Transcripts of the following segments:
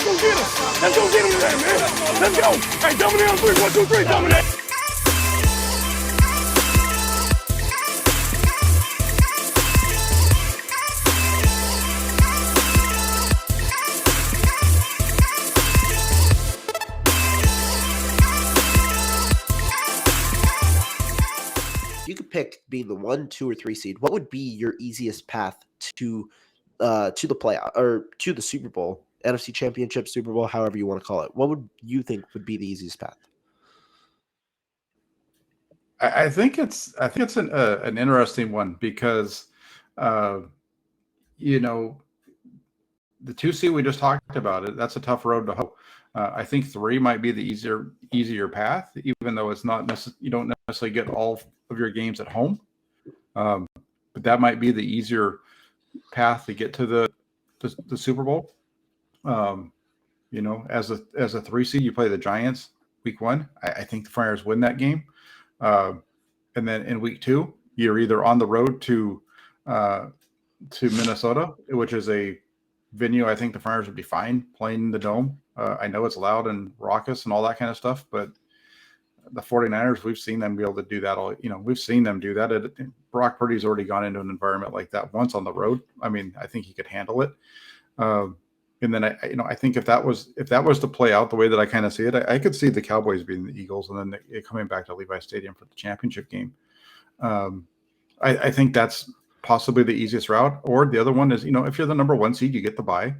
go get him. Let's go get him today, man. Let's go. Hey, dominate on 3. 1, 2, 3, dominate. You could pick being the 1, 2, or 3 seed. What would be your easiest path to the playoff or to the Super Bowl, NFC Championship, Super Bowl, however you want to call it? What would you think would be the easiest path? I think it's an interesting one because, you know, the 2 seed we just talked about it. That's a tough road to hoe. I think 3 might be the easier path, even though it's not you don't necessarily get all of your games at home. But that might be the easier path to get to the Super Bowl. You know, as a 3 seed, you play the Giants week 1. I think the Friars win that game. And then in week 2, you're either on the road to Minnesota, which is a venue I think the Friars would be fine playing in the Dome. I know it's loud and raucous and all that kind of stuff, but the 49ers, we've seen them be able to do that we've seen them do that. Brock Purdy's already gone into an environment like that once on the road. I mean, I think he could handle it. And then I think if that was to play out the way that I kind of see it, I could see the Cowboys beating the Eagles and then it coming back to Levi Stadium for the championship game. I think that's possibly the easiest route. Or the other one is, if you're the number 1 seed, you get the bye.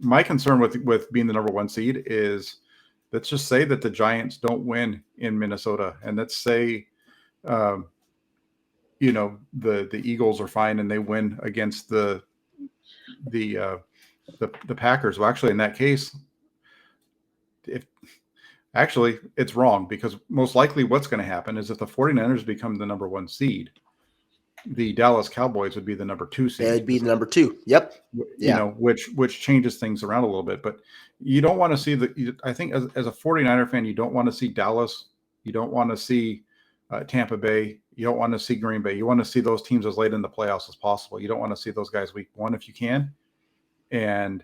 My concern with being the number 1 seed is, let's just say that the Giants don't win in Minnesota, and let's say, the Eagles are fine and they win against the Packers. Well, actually, in that case, it's wrong, because most likely what's going to happen is if the 49ers become the number 1 seed, the Dallas Cowboys would be the number 2 seed. They'd be the number 2. Yep. Which changes things around a little bit. But you don't want to see I think as a 49er fan, you don't want to see Dallas. You don't want to see Tampa Bay. You don't want to see Green Bay. You want to see those teams as late in the playoffs as possible. You don't want to see those guys week 1 if you can. And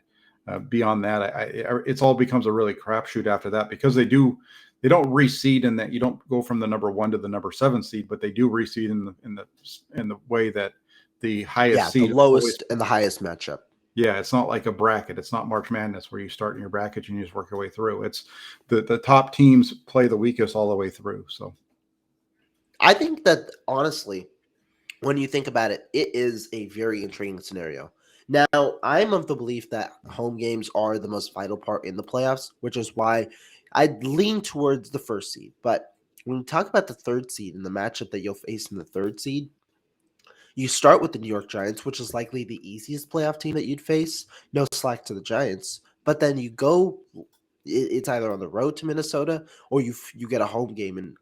beyond that, it's all becomes a really crapshoot after that, because they don't reseed in that you don't go from the number 1 to the number 7 seed, but they do reseed in the way that the highest seed, the lowest and the highest matchup. Yeah, it's not like a bracket. It's not March Madness where you start in your bracket and you just work your way through. It's the top teams play the weakest all the way through. So I think that, honestly, when you think about it, it is a very intriguing scenario. Now, I'm of the belief that home games are the most vital part in the playoffs, which is why I'd lean towards the 1st seed. But when you talk about the 3rd seed and the matchup that you'll face in the 3rd seed, you start with the New York Giants, which is likely the easiest playoff team that you'd face. No slack to the Giants. But then you go, it's either on the road to Minnesota, or you get a home game, and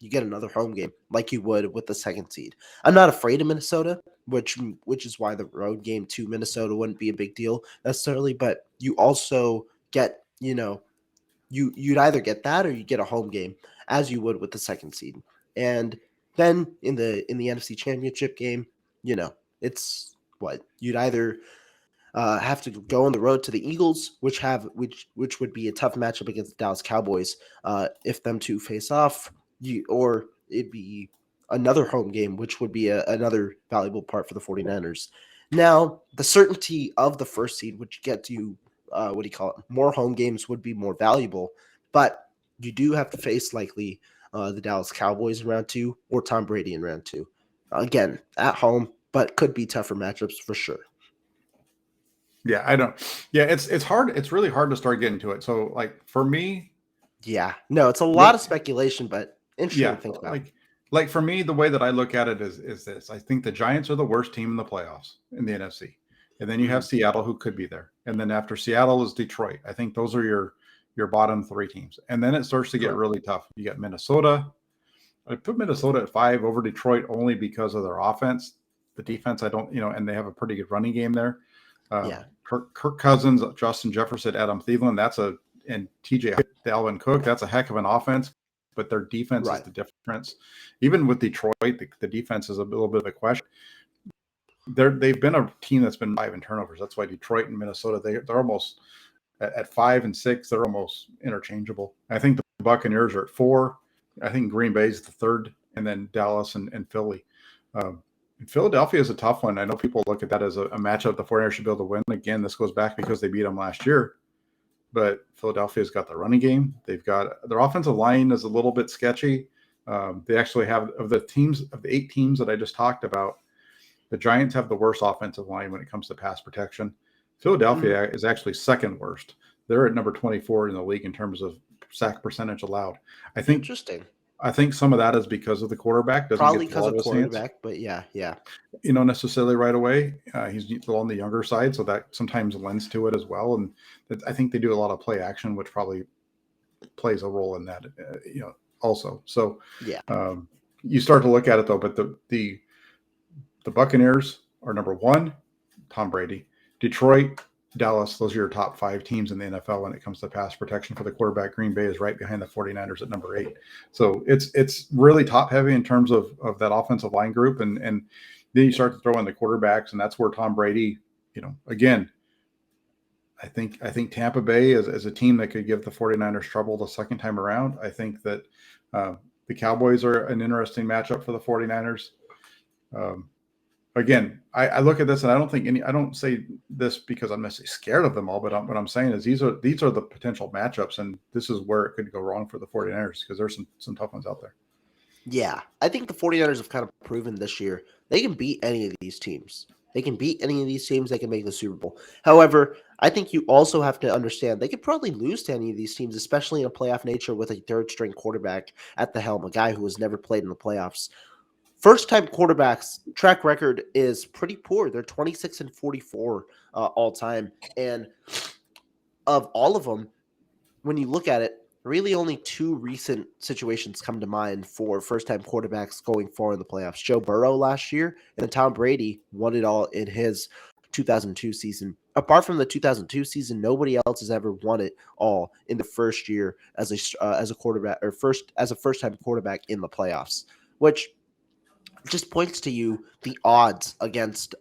you get another home game like you would with the 2nd seed. I'm not afraid of Minnesota, which is why the road game to Minnesota wouldn't be a big deal necessarily. But you also get, you'd either get that or you get a home game, as you would with the 2nd seed. And then in the NFC Championship game, it's what you'd either have to go on the road to the Eagles, which would be a tough matchup against the Dallas Cowboys if them two face off, or it'd be another home game, which would be another valuable part for the 49ers. Now, the certainty of the 1st seed, which gets you, more home games, would be more valuable, but you do have to face likely the Dallas Cowboys in round 2 or Tom Brady in round 2. Again, at home, but could be tougher matchups for sure. Yeah, I don't. Yeah, it's hard. It's really hard to start getting to it. So, like, for me, yeah, no, it's a lot of speculation, but interesting to think about. Like for me, the way that I look at it is this: I think the Giants are the worst team in the playoffs in the NFC, and then you have Seattle, who could be there, and then after Seattle is Detroit. I think those are your bottom 3 teams, and then it starts to get really tough. You got Minnesota. I put Minnesota at 5 over Detroit only because of their offense. The defense, I don't, and they have a pretty good running game there. Kirk Cousins, Justin Jefferson, Adam Thielen, and TJ Dalvin Cook, that's a heck of an offense, but their defense is the difference. Even with Detroit, the defense is a little bit of a question. They've been a team that's been 5 in turnovers. That's why Detroit and Minnesota, they're almost At 5 and 6, they're almost interchangeable. I think the Buccaneers are at 4. I think Green Bay is the third, and then Dallas and Philly. Philadelphia is a tough one. I know people look at that as a matchup the 49ers should be able to win. Again, this goes back because they beat them last year. But Philadelphia's got the running game. They've got their offensive line is a little bit sketchy. They actually have of the 8 teams that I just talked about, the Giants have the worst offensive line when it comes to pass protection. Philadelphia is actually second worst. They're at number 24 in the league in terms of sack percentage allowed. Interesting. I think some of that is because of the quarterback. Probably because of quarterback, but yeah. Necessarily right away. He's on the younger side, so that sometimes lends to it as well. And I think they do a lot of play action, which probably plays a role in that, also. So yeah, you start to look at it though. But the Buccaneers are number 1, Tom Brady. Detroit, Dallas, those are your top 5 teams in the NFL when it comes to pass protection for the quarterback. Green Bay is right behind the 49ers at number 8. So it's really top heavy in terms of that offensive line group. And then you start to throw in the quarterbacks, and that's where Tom Brady, again, I think Tampa Bay is a team that could give the 49ers trouble the second time around. I think that the Cowboys are an interesting matchup for the 49ers. Again, I look at this and I don't say this because I'm necessarily scared of them all, but what I'm saying is these are the potential matchups, and this is where it could go wrong for the 49ers because there's some tough ones out there. Yeah, I think the 49ers have kind of proven this year they can beat any of these teams. They can beat any of these teams. They can make the Super Bowl. However, I think you also have to understand they could probably lose to any of these teams, especially in a playoff nature with a third-string quarterback at the helm, a guy who has never played in the playoffs. First-time quarterbacks track record is pretty poor. They're 26-44 all time, and of all of them, when you look at it, really only 2 recent situations come to mind for first-time quarterbacks going far in the playoffs. Joe Burrow last year, and then Tom Brady won it all in his 2002 season. Apart from the 2002 season, nobody else has ever won it all in the first year as a quarterback or as a first-time quarterback in the playoffs, which just points to you the odds against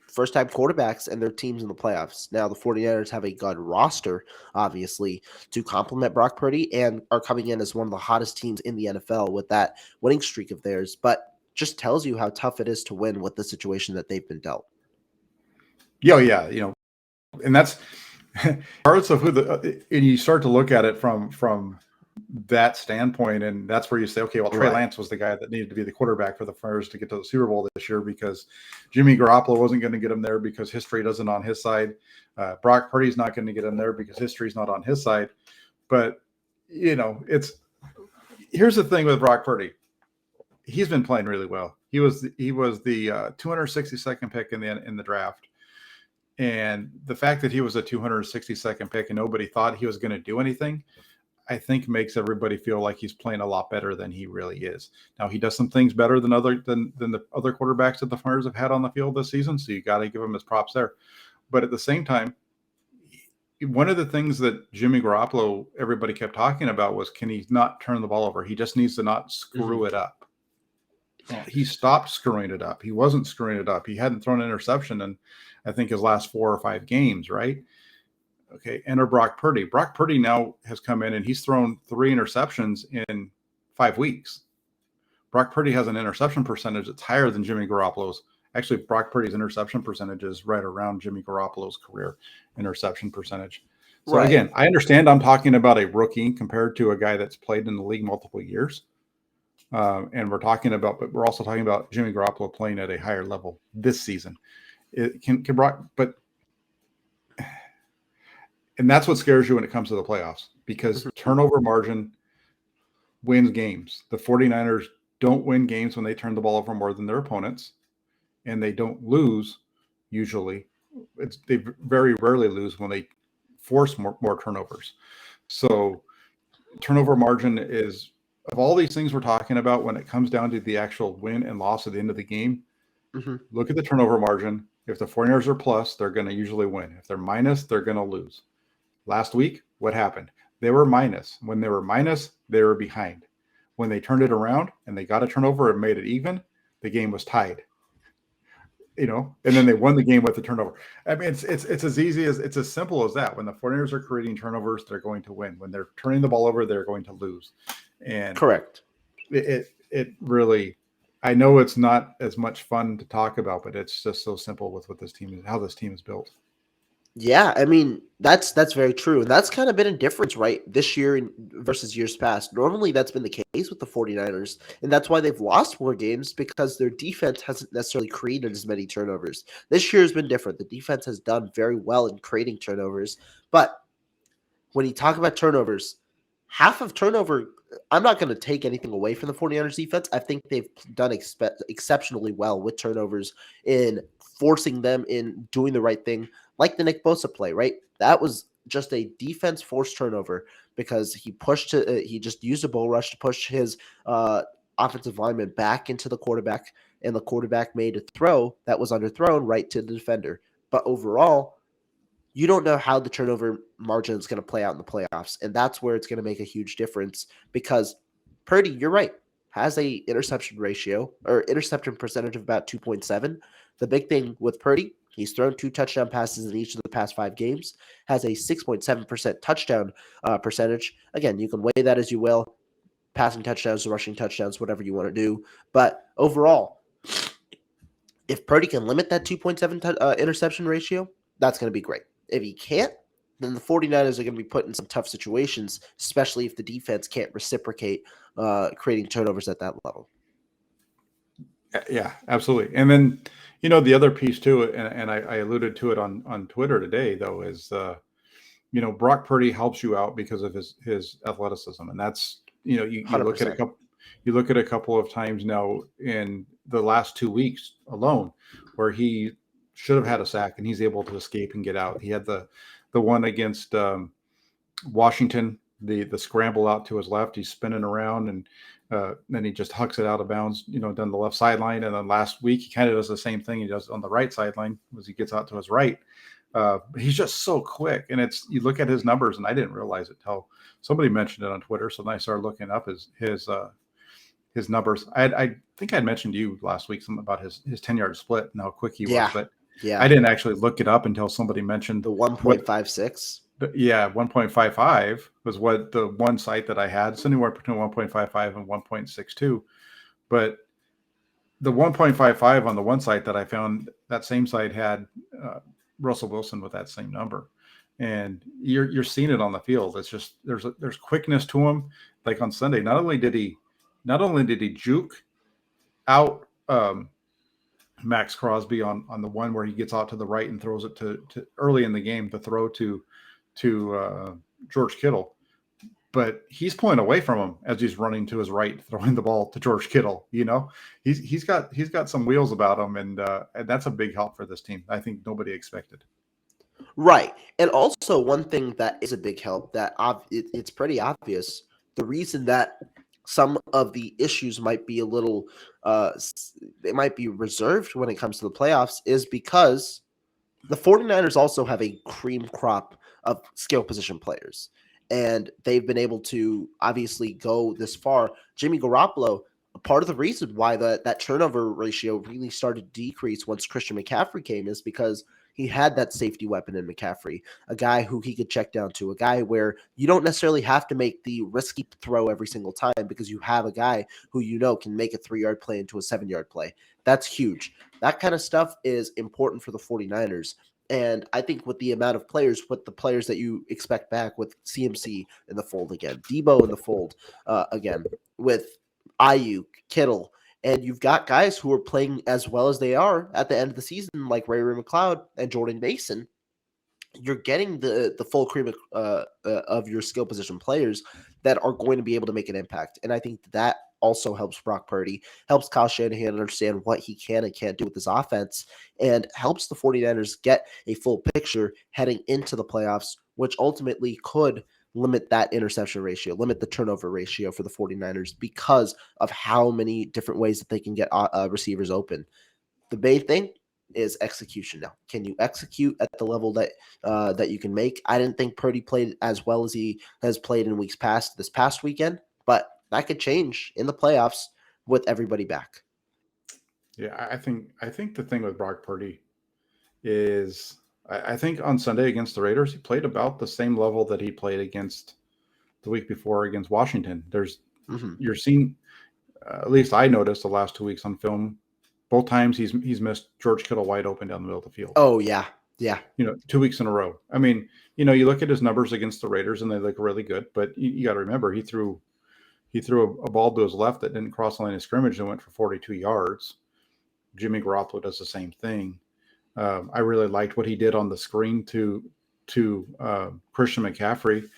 first-time quarterbacks and their teams in the playoffs. Now, the 49ers have a good roster, obviously, to complement Brock Purdy and are coming in as one of the hottest teams in the NFL with that winning streak of theirs, but just tells you how tough it is to win with the situation that they've been dealt. Yeah, and that's parts of and you start to look at it from that standpoint, and that's where you say, okay, well, Trey Lance was the guy that needed to be the quarterback for the 49ers to get to the Super Bowl this year because Jimmy Garoppolo wasn't going to get him there because history doesn't on his side. Brock Purdy's not going to get him there because history's not on his side. But here's the thing with Brock Purdy. He's been playing really well. He was the 262nd pick in the draft. And the fact that he was a 262nd pick and nobody thought he was going to do anything, I think makes everybody feel like he's playing a lot better than he really is. Now, he does some things better than the other quarterbacks that the 49ers have had on the field this season, so you got to give him his props there. But at the same time, one of the things that Jimmy Garoppolo, everybody kept talking about was, can he not turn the ball over? He just needs to not screw it up. Well, he stopped screwing it up. He wasn't screwing it up. He hadn't thrown an interception in, I think, his last 4 or 5 games, right? Okay, enter Brock Purdy. Brock Purdy now has come in and he's thrown 3 interceptions in 5 weeks. Brock Purdy has an interception percentage that's higher than Jimmy Garoppolo's. Actually, Brock Purdy's interception percentage is right around Jimmy Garoppolo's career interception percentage. So again, I understand I'm talking about a rookie compared to a guy that's played in the league multiple years. And we're also talking about Jimmy Garoppolo playing at a higher level this season. And that's what scares you when it comes to the playoffs, because turnover margin wins games. The 49ers don't win games when they turn the ball over more than their opponents, and they don't lose usually. They very rarely lose when they force more turnovers. So turnover margin is, of all these things we're talking about, when it comes down to the actual win and loss at the end of the game, look at the turnover margin. If the 49ers are plus, they're going to usually win. If they're minus, they're going to lose. Last week, what happened? They were minus. When they were minus, they were behind. When they turned it around and they got a turnover and made it even, the game was tied. and then they won the game with the turnover. I mean, it's as simple as that. When the 49ers are creating turnovers, they're going to win. When they're turning the ball over, they're going to lose. And Correct. it really, I know it's not as much fun to talk about, but it's just so simple with what this team is, how this team is built. Yeah, I mean, that's very true. And that's kind of been a difference, right, this year versus years past. Normally, that's been the case with the 49ers, and that's why they've lost more games because their defense hasn't necessarily created as many turnovers. This year has been different. The defense has done very well in creating turnovers, but when you talk about turnovers, half of turnover, I'm not going to take anything away from the 49ers defense. I think they've done exceptionally well with turnovers in forcing them in doing the right thing, like the Nick Bosa play, right? That was just a defense forced turnover because he just used a bull rush to push his offensive lineman back into the quarterback, and the quarterback made a throw that was underthrown right to the defender. But overall, you don't know how the turnover margin is going to play out in the playoffs. And that's where it's going to make a huge difference because Purdy, you're right, has a interception ratio or interception percentage of about 2.7. The big thing with Purdy, he's thrown 2 touchdown passes in each of the past 5 games, has a 6.7% touchdown percentage. Again, you can weigh that as you will, passing touchdowns, rushing touchdowns, whatever you want to do. But overall, if Purdy can limit that 2.7 interception ratio, that's going to be great. If he can't, then the 49ers are going to be put in some tough situations, especially if the defense can't reciprocate creating turnovers at that level. Yeah, absolutely. And then, the other piece to it, and I alluded to it on Twitter today, though, is, Brock Purdy helps you out because of his athleticism. And that's, you look at 100%. you look at a couple of times now in the last 2 weeks alone where he should have had a sack and he's able to escape and get out. He had the one against Washington, the scramble out to his left. He's spinning around and then he just hucks it out of bounds, down the left sideline. And then last week he kind of does the same thing he does on the right sideline as he gets out to his right. But he's just so quick, and you look at his numbers, and I didn't realize it till somebody mentioned it on Twitter. So then I started looking up his numbers. I think I'd mentioned to you last week something about his 10-yard split and how quick he was, but Yeah. I didn't actually look it up until somebody mentioned The 1.56. Yeah, 1.55 was what the one site that I had. It's anywhere between 1.55 and 1.62, but the 1.55 on the one site that I found, that same site had Russell Wilson with that same number, and you're seeing it on the field. It's just there's quickness to him. Like on Sunday, not only did he juke out Max Crosby on the one where he gets out to the right and throws it to early in the game to throw to George Kittle, but he's pulling away from him as he's running to his right, throwing the ball to George Kittle. He's got some wheels about him, and that's a big help for this team. I think nobody expected. Right. And also one thing that is a big help that it's pretty obvious. The reason that some of the issues might be a little they might be reserved when it comes to the playoffs is because the 49ers also have a cream crop of skill position players. And they've been able to obviously go this far. Jimmy Garoppolo, part of the reason why that turnover ratio really started to decrease once Christian McCaffrey came is because he had that safety weapon in McCaffrey, a guy who he could check down to, a guy where you don't necessarily have to make the risky throw every single time because you have a guy who can make a 3-yard play into a 7-yard play. That's huge. That kind of stuff is important for the 49ers. And I think with the amount of players, with the players that you expect back, with CMC in the fold again, Debo in the fold again, with Ayuk, Kittle, and you've got guys who are playing as well as they are at the end of the season, like Ray McLeod and Jordan Mason. You're getting the full cream of your skill position players that are going to be able to make an impact. And I think that also helps Brock Purdy, helps Kyle Shanahan understand what he can and can't do with his offense, and helps the 49ers get a full picture heading into the playoffs, which ultimately could limit that interception ratio, limit the turnover ratio for the 49ers because of how many different ways that they can get receivers open. The main thing is execution now. Can you execute at the level that you can make? I didn't think Purdy played as well as he has played in weeks past this past weekend, but that could change in the playoffs with everybody back. Yeah, I think the thing with Brock Purdy is I think on Sunday against the Raiders, he played about the same level that he played against the week before against Washington. Hmm. You're seeing, at least I noticed the last 2 weeks on film, both times he's missed George Kittle wide open down the middle of the field. Oh yeah, yeah, 2 weeks in a row. I mean, you look at his numbers against the Raiders and they look really good, but you got to remember he threw a ball to his left that didn't cross the line of scrimmage and went for 42 yards. Jimmy Garoppolo does the same thing. I really liked what he did on the screen to Christian McCaffrey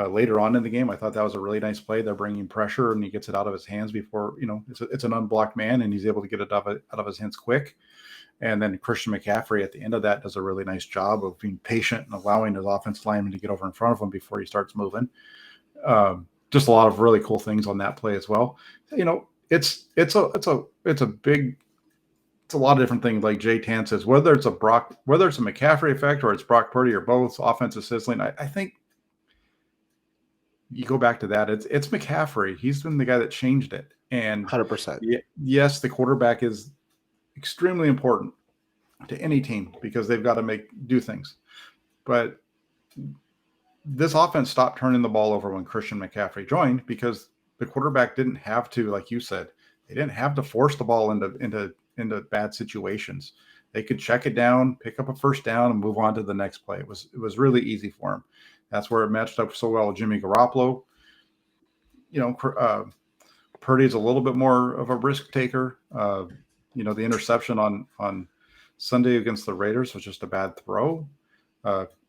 later on in the game. I thought that was a really nice play. They're bringing pressure, and he gets it out of his hands before it's an unblocked man, and he's able to get it out of his hands quick. And then Christian McCaffrey at the end of that does a really nice job of being patient and allowing his offensive lineman to get over in front of him before he starts moving. Just a lot of really cool things on that play as well. It's a lot of different things. Like Jay Tan says, whether it's a McCaffrey effect or it's Brock Purdy or both, offensive sizzling. I think you go back to that. It's McCaffrey. He's been the guy that changed it. And 100%. yes, the quarterback is extremely important to any team because they've got to do things. But this offense stopped turning the ball over when Christian McCaffrey joined because the quarterback didn't have to, like you said, they didn't have to force the ball into bad situations. They could check it down, pick up a first down, and move on to the next play. It was really easy for him. That's where it matched up so well with Jimmy Garoppolo. Purdy's a little bit more of a risk taker. The interception on Sunday against the Raiders was just a bad throw.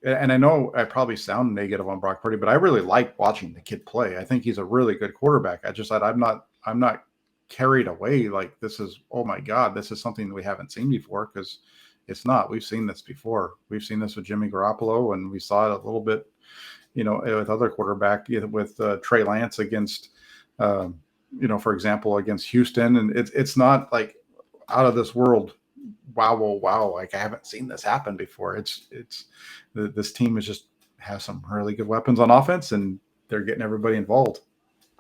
And I know I probably sound negative on Brock Purdy, but I really like watching the kid play. I think he's a really good quarterback. I just said I'm not carried away like this is, oh my God, this is something we haven't seen before, because it's not. We've seen this before. We've seen this with Jimmy Garoppolo, and we saw it a little bit, with other quarterback, with Trey Lance against, for example, against Houston. And it's not like out of this world. Wow. Like I haven't seen this happen before. This team has some really good weapons on offense, and they're getting everybody involved.